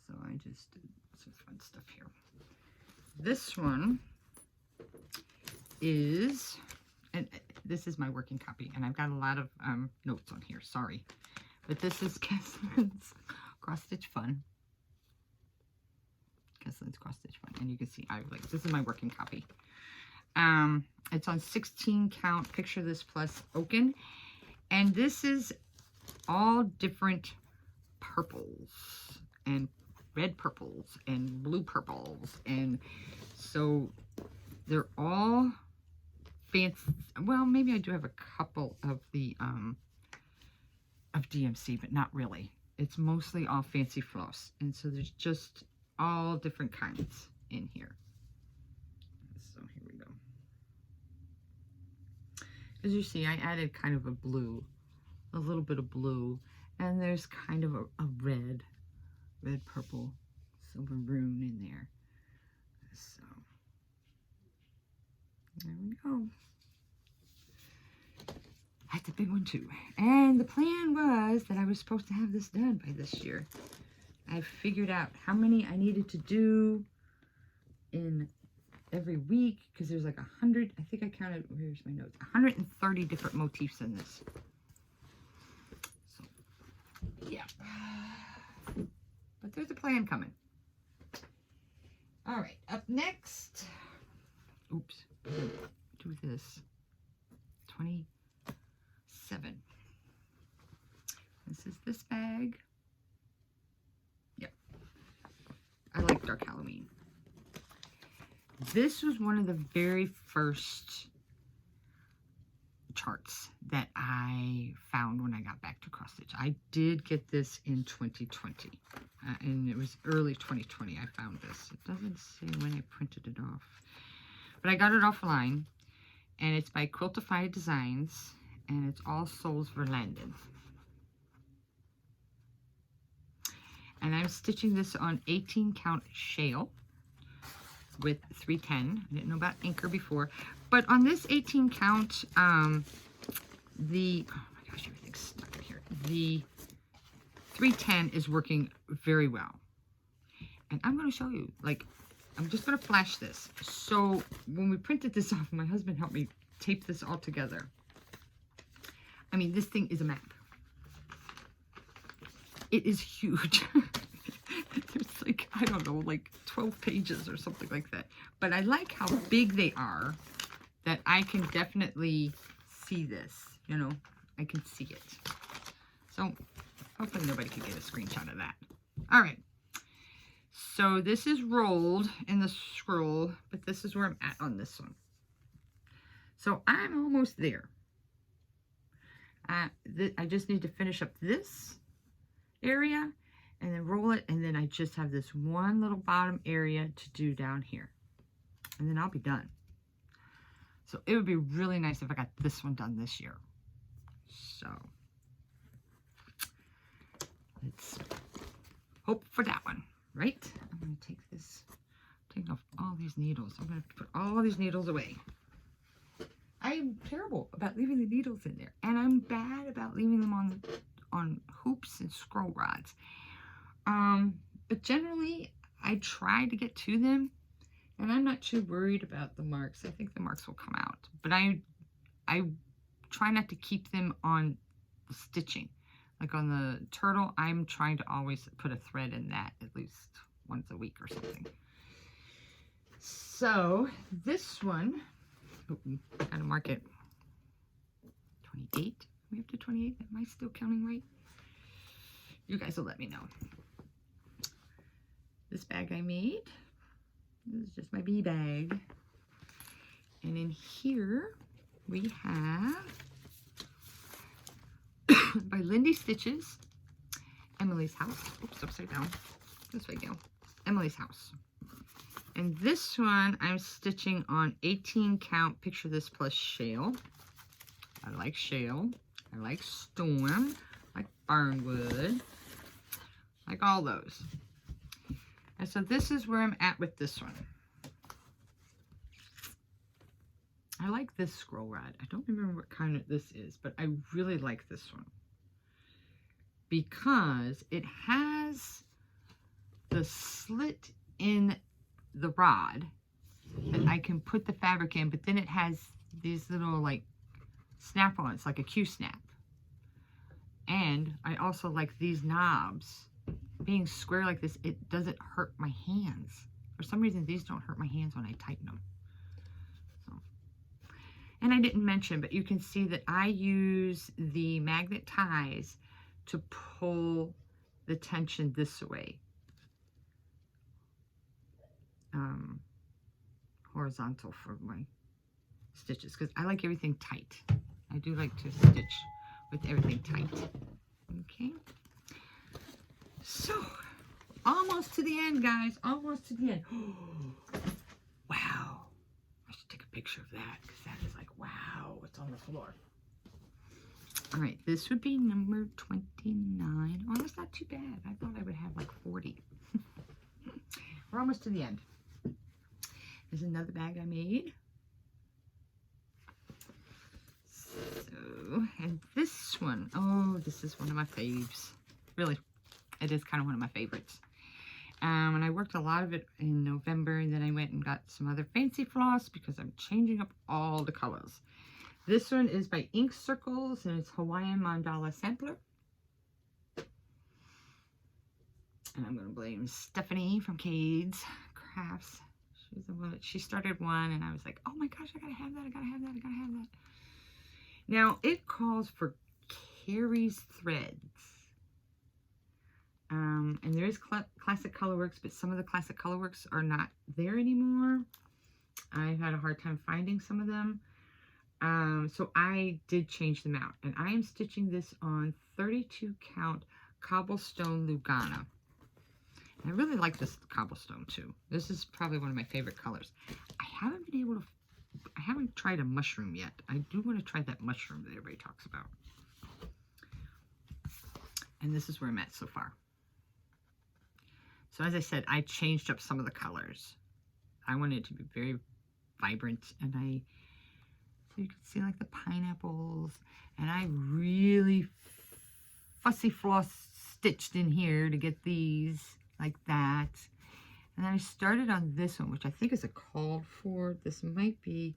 So I just did some fun stuff here. This one is, and this is my working copy, and I've got a lot of notes on here, sorry. But this is Keslin's Cross Stitch Fun. Keslin's Cross Stitch Fun. And you can see, this is my working copy. It's on 16 count Picture This Plus Oaken. And this is all different purples and red purples and blue purples. And so they're all fancy. Well, maybe I do have a couple of the of DMC, but not really. It's mostly all fancy floss. And so there's just all different kinds in here. So here we go. As you see, I added kind of a blue, a little bit of blue, and there's kind of a red, purple, silver maroon in there. So there we go. That's a big one too. And the plan was that I was supposed to have this done by this year. I figured out how many I needed to do in every week, because there's like 100, I think I counted, where's my notes, 130 different motifs in this. So, yeah. But there's a plan coming. All right, up next, oops, do this, 27. This is this bag. Yep. I like Dark Halloween. This was one of the very first charts that I found when I got back to cross stitch. I did get this in 2020, and it was early 2020 I found this. It doesn't say when I printed it off, but I got it offline, and it's by Quiltify Designs, and it's all souls for Landon. And I'm stitching this on 18 count shale with 310. I didn't know about anchor before, but on this 18 count, oh my gosh, everything's stuck in here. The 310 is working very well. And I'm going to show you, like, I'm just going to flash this. So when we printed this off, my husband helped me tape this all together. I mean, this thing is a map. It is huge. There's like, I don't know, like 12 pages or something like that. But I like how big they are, that I can definitely see this, you know, I can see it. So hopefully nobody can get a screenshot of that. All right. So this is rolled in the scroll, but this is where I'm at on this one. So I'm almost there. I just need to finish up this area and then roll it, and then I just have this one little bottom area to do down here, and then I'll be done. So it would be really nice if I got this one done this year. So let's hope for that one, right? I'm going to take this, take off all these needles. I'm going to put all these needles away. I'm terrible about leaving the needles in there, and I'm bad about leaving them on hoops and scroll rods. But generally, I try to get to them, and I'm not too worried about the marks. I think the marks will come out, but I try not to keep them on the stitching. Like on the turtle, I'm trying to always put a thread in that at least once a week or something. So this one, I gotta mark it 28. We have to 28. Am I still counting right? You guys will let me know. This bag I made, this is just my bee bag. And in here we have by Lindy Stitches, Emily's House. Oops, upside down. This way, Gail. Emily's House. And this one I'm stitching on 18 count Picture This plus shale. I like shale. I like storm. I like barnwood. I like all those. And so this is where I'm at with this one. I like this scroll rod. I don't remember what kind of this is, but I really like this one because it has the slit in the rod that I can put the fabric in, but then it has these little like snap-ons, like a Q-snap. And I also like these knobs being square like this. It doesn't hurt my hands. For some reason, these don't hurt my hands when I tighten them. So, And I didn't mention, but you can see that I use the magnet ties to pull the tension this way. Horizontal for my stitches, because I like everything tight. I do like to stitch with everything tight. Okay. So, almost to the end, guys. Almost to the end. Wow. I should take a picture of that, because that is like, wow, what's on the floor. All right, this would be number 29. Oh, that's not too bad. I thought I would have like 40. We're almost to the end. There's another bag I made. So, and this one, oh, this is one of my faves. Really, it is kind of one of my favorites. And I worked a lot of it in November, and then I went and got some other fancy floss because I'm changing up all the colors. This one is by Ink Circles, and it's Hawaiian Mandala Sampler. And I'm going to blame Stephanie from Cade's Crafts. She's the one, she started one, and I was like, oh my gosh, I gotta have that, I gotta have that, I gotta have that. Now, it calls for Carrie's threads. And there is Classic Colorworks, but some of the Classic Colorworks are not there anymore. I've had a hard time finding some of them. So I did change them out. And I am stitching this on 32 count Cobblestone Lugana. And I really like this cobblestone too. This is probably one of my favorite colors. I haven't been able to, I haven't tried a mushroom yet. I do want to try that mushroom that everybody talks about. And this is where I'm at so far. So as I said, I changed up some of the colors. I wanted it to be very vibrant, and so you can see like the pineapples, and I really fussy floss stitched in here to get these like that. And then I started on this one, which I think is a called for. This might be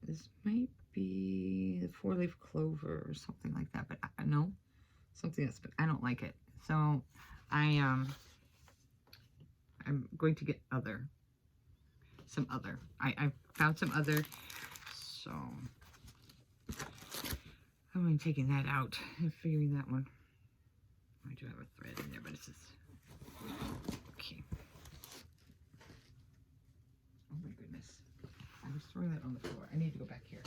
the 4-leaf clover or something like that, but no, something else, but I don't like it. So I'm going to get some other. I found some other, so I'm going to taking that out and figuring that one. I do have a thread in there, but it's just okay. Oh my goodness! I was throwing that on the floor. I need to go back here.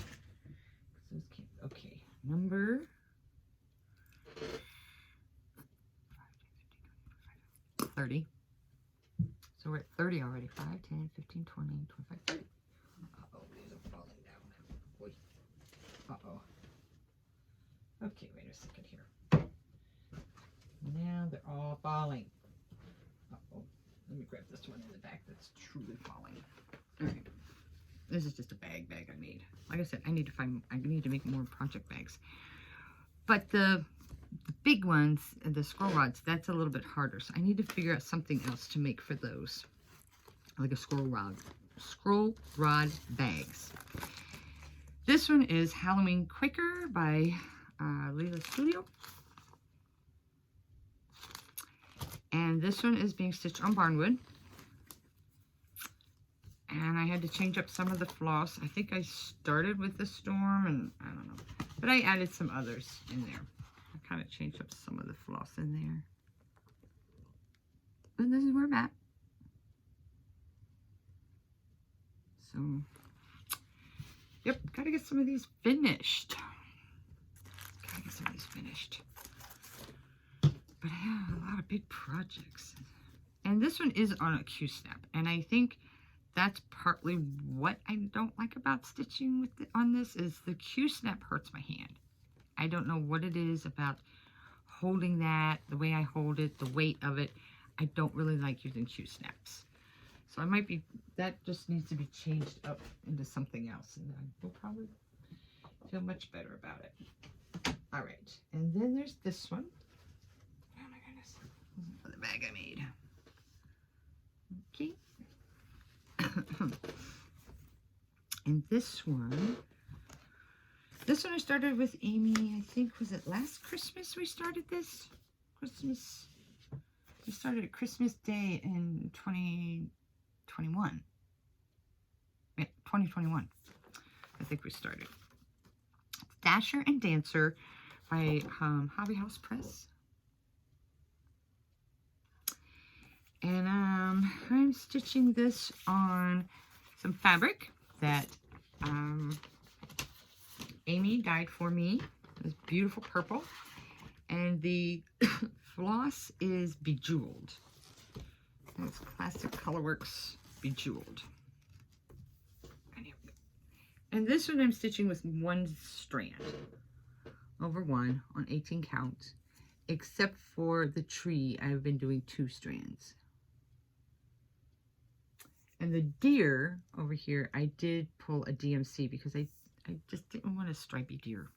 Okay, number 30. So we're at 30 already. 5, 10, 15, 20, 25, 30. Uh-oh, these are falling down. Boy. Uh-oh. Okay, wait a second here. Now they're all falling. Uh-oh. Let me grab this one in the back that's truly falling. All right. This is just a bag I made. Like I said, I need to make more project bags. But the big ones, the scroll rods, that's a little bit harder. So I need to figure out something else to make for those. Like a scroll rod bags. This one is Halloween Quaker by Lila Studio. And this one is being stitched on barnwood. And I had to change up some of the floss. I think I started with the Storm, and I don't know. But I added some others in there. I kind of changed up some of the floss in there. And this is where I'm at. So, yep, gotta get some of these finished. But I have a lot of big projects. And this one is on a Q-snap. And I think that's partly what I don't like about stitching with on this is the Q-snap hurts my hand. I don't know what it is about holding that, the way I hold it, the weight of it. I don't really like using Q-snaps. So I might be, that just needs to be changed up into something else. And I will probably feel much better about it. All right. And then there's this one. Oh my goodness. Another bag I made. Okay. And this one I started with Amy. I think, was it last Christmas we started this? Christmas. We started at Christmas Day in 2021. Yeah, 2021. I think we started. Dasher and Dancer by Hobby House Press. And I'm stitching this on some fabric that Amy dyed for me. This beautiful purple. And the floss is Bejeweled. It's Classic Colorworks Bejeweled. And this one I'm stitching with one strand over one on 18 count, except for the tree I've been doing 2 strands. And the deer over here, I did pull a DMC because I just didn't want a stripy deer.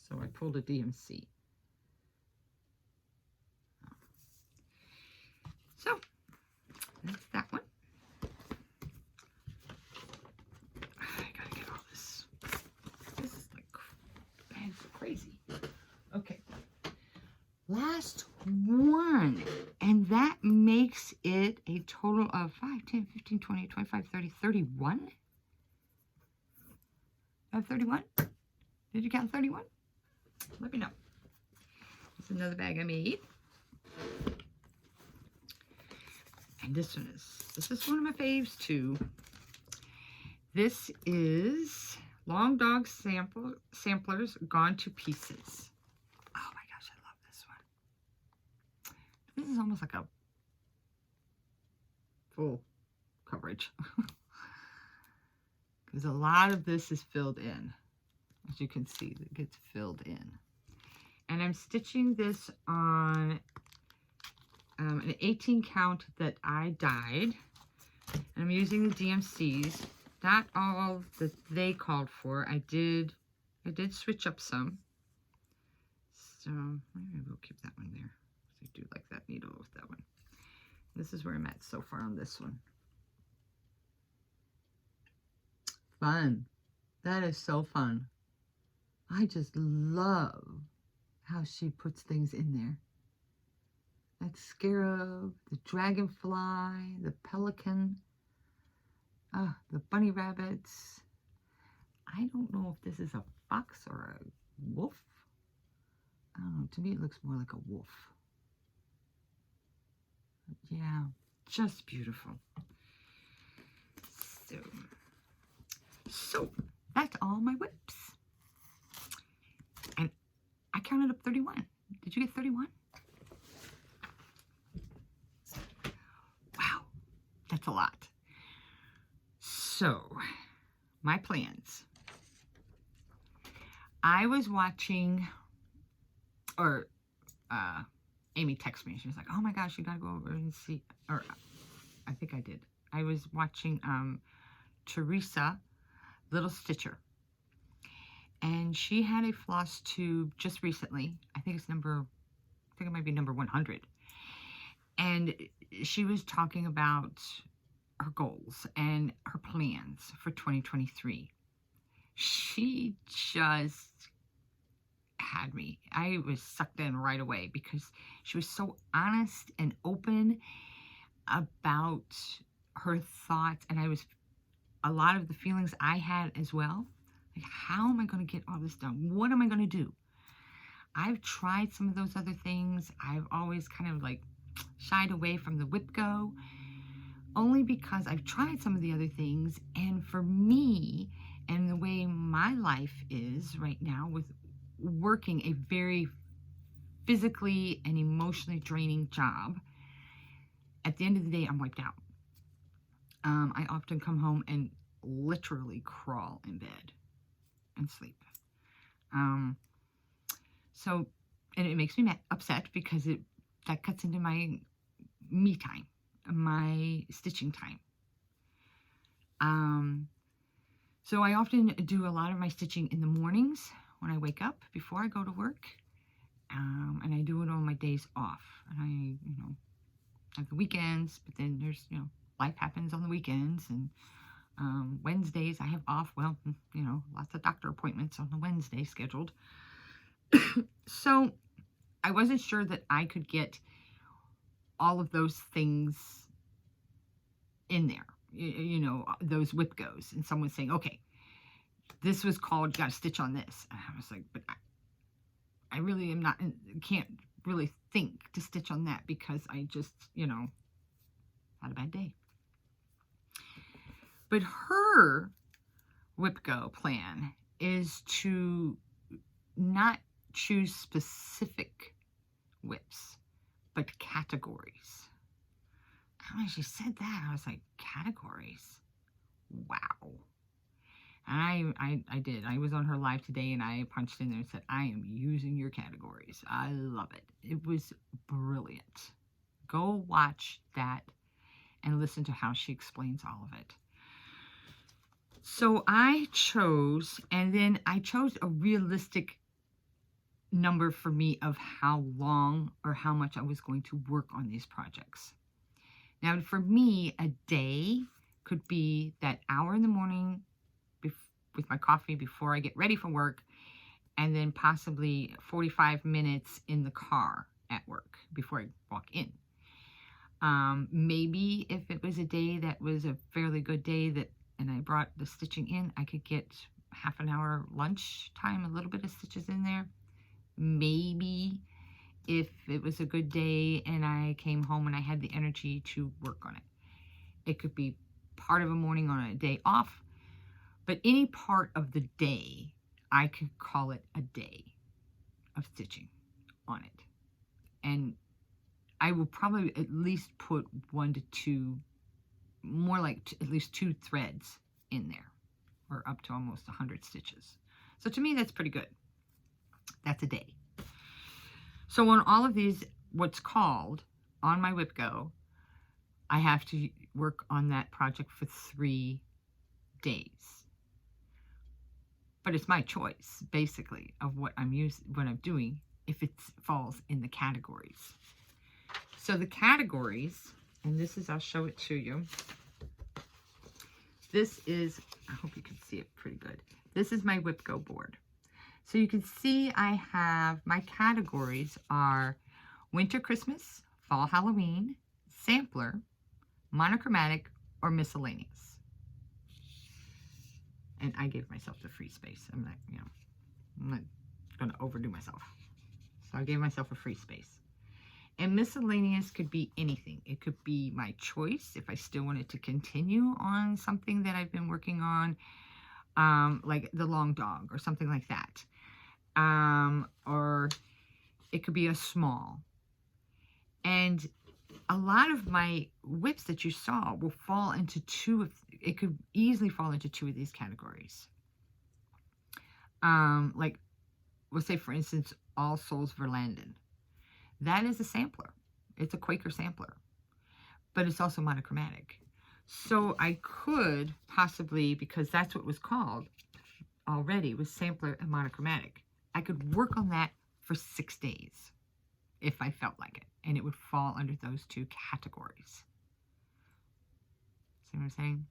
So I pulled a DMC. So that's that one. I gotta get all this. This is like bags are crazy. Okay. Last one. And that makes it a total of 5, 10, 15, 20, 25, 30, 31. I have 31? Did you count 31? Let me know. This is another bag I made. And this is one of my faves too. This is Long Dog Samplers Gone to Pieces. Oh my gosh, I love this one. This is almost like a full coverage. Because a lot of this is filled in. As you can see, it gets filled in. And I'm stitching this on an 18 count that I dyed. And I'm using the DMCs. Not all that they called for. I did switch up some. So maybe we'll keep that one there. I do like that needle with that one. This is where I'm at so far on this one. Fun. That is so fun. I just love how she puts things in there. That scarab, the dragonfly, the pelican, the bunny rabbits. I don't know if this is a fox or a wolf. I don't know. To me, it looks more like a wolf. But yeah, just beautiful. So that's all my whips. And I counted up 31. Did you get 31? Wow, that's a lot. So, my plans. I was watching, or Amy texted me. She was like, oh my gosh, you gotta go over and see, or I think I did. I was watching Teresa Little Stitcher. And she had a floss tube just recently. I think it might be number 100. And she was talking about her goals and her plans for 2023. She just had me. I was sucked in right away because she was so honest and open about her thoughts, and a lot of the feelings I had as well. Like, how am I going to get all this done? What am I going to do? I've tried some of those other things. I've always kind of like shied away from the WIP go, only because I've tried some of the other things, and for me and the way my life is right now with working a very physically and emotionally draining job, at the end of the day, I'm wiped out. I often come home and literally crawl in bed and sleep. So, and it makes me upset because that cuts into my me time, my stitching time. So I often do a lot of my stitching in the mornings when I wake up before I go to work, and I do it on my days off. And I, have the weekends, but then there's, life happens on the weekends, and Wednesdays I have off. Well, lots of doctor appointments on the Wednesday scheduled. So I wasn't sure that I could get all of those things in there, those WIP goes. And someone's saying, okay, this was called, you got to stitch on this. And I was like, but I really am not, can't really think to stitch on that because I just, you know, had a bad day. But her WIP Go plan is to not choose specific WIPs, but categories. And when she said that, I was like, categories? Wow. And I did. I was on her live today and I punched in there and said, I am using your categories. I love it. It was brilliant. Go watch that and listen to how she explains all of it. So I chose, and then I chose a realistic number for me of how long or how much I was going to work on these projects. Now, for me, a day could be that hour in the morning with my coffee before I get ready for work, and then possibly 45 minutes in the car at work before I walk in. Maybe if it was a day that was a fairly good day and I brought the stitching in, I could get half an hour lunch time, a little bit of stitches in there. Maybe if it was a good day and I came home and I had the energy to work on it. It could be part of a morning on a day off, but any part of the day, I could call it a day of stitching on it. And I will probably at least put 1 to 2, more like at least 2 threads in there, or up to almost 100 stitches. So to me, that's pretty good. That's a day. So on all of these, what's called, on my WIP Go, I have to work on that project for 3 days. But it's my choice, basically, of what I'm doing, if it falls in the categories. So the categories, and this is, I'll show it to you. This is, I hope you can see it pretty good. This is my WIP Go board. So you can see I have, my categories are Winter Christmas, Fall Halloween, Sampler, Monochromatic, or Miscellaneous. And I gave myself the free space. I'm not going to overdo myself. So I gave myself a free space. And miscellaneous could be anything. It could be my choice if I still wanted to continue on something that I've been working on, like the long dog or something like that. Or it could be a small. And a lot of my WIPs that you saw will fall into it could easily fall into 2 of these categories. Like, we'll say, for instance, All Souls Verlanden. That is a sampler. It's a Quaker sampler, but it's also monochromatic. So I could possibly, because that's what it was called already, was sampler and monochromatic, I could work on that for 6 days if I felt like it, and it would fall under those 2 categories. See what I'm saying?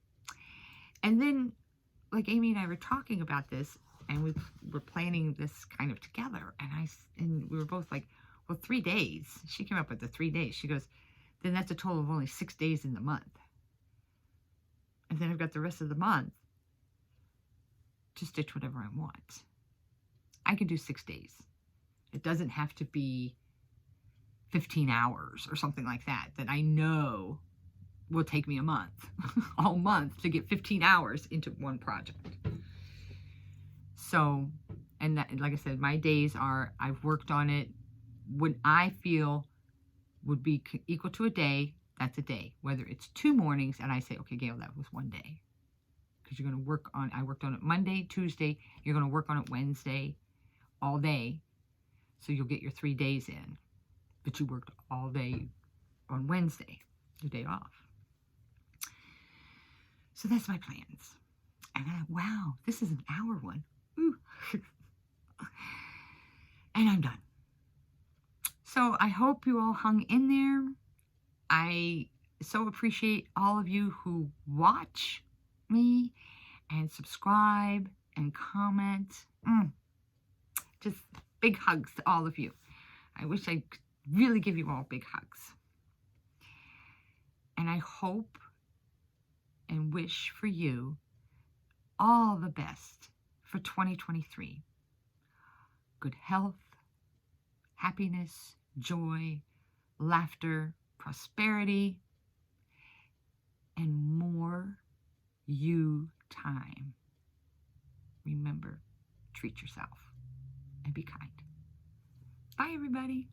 And then, like, Amy and I were talking about this, and we were planning this kind of together, and we were both like, well, 3 days. She came up with the 3 days. She goes, then that's a total of only 6 days in the month. And then I've got the rest of the month to stitch whatever I want. I can do 6 days. It doesn't have to be 15 hours or something like that I know will take me a month, all month, to get 15 hours into one project. So, and that, like I said, my days are, I've worked on it. When I feel would be equal to a day, that's a day. Whether it's 2 mornings and I say, okay, Gail, that was 1 day. Because you're going to work on, I worked on it Monday, Tuesday, you're going to work on it Wednesday, all day. So you'll get your 3 days in. But you worked all day on Wednesday, your day off. So that's my plans. And wow, this is an hour one. Ooh. And I'm done. So I hope you all hung in there. I so appreciate all of you who watch me and subscribe and comment. Just big hugs to all of you. I wish I could really give you all big hugs. And I hope and wish for you all the best for 2023. Good health, happiness, joy, laughter, prosperity, and more you time. Remember, treat yourself and be kind. Bye, everybody.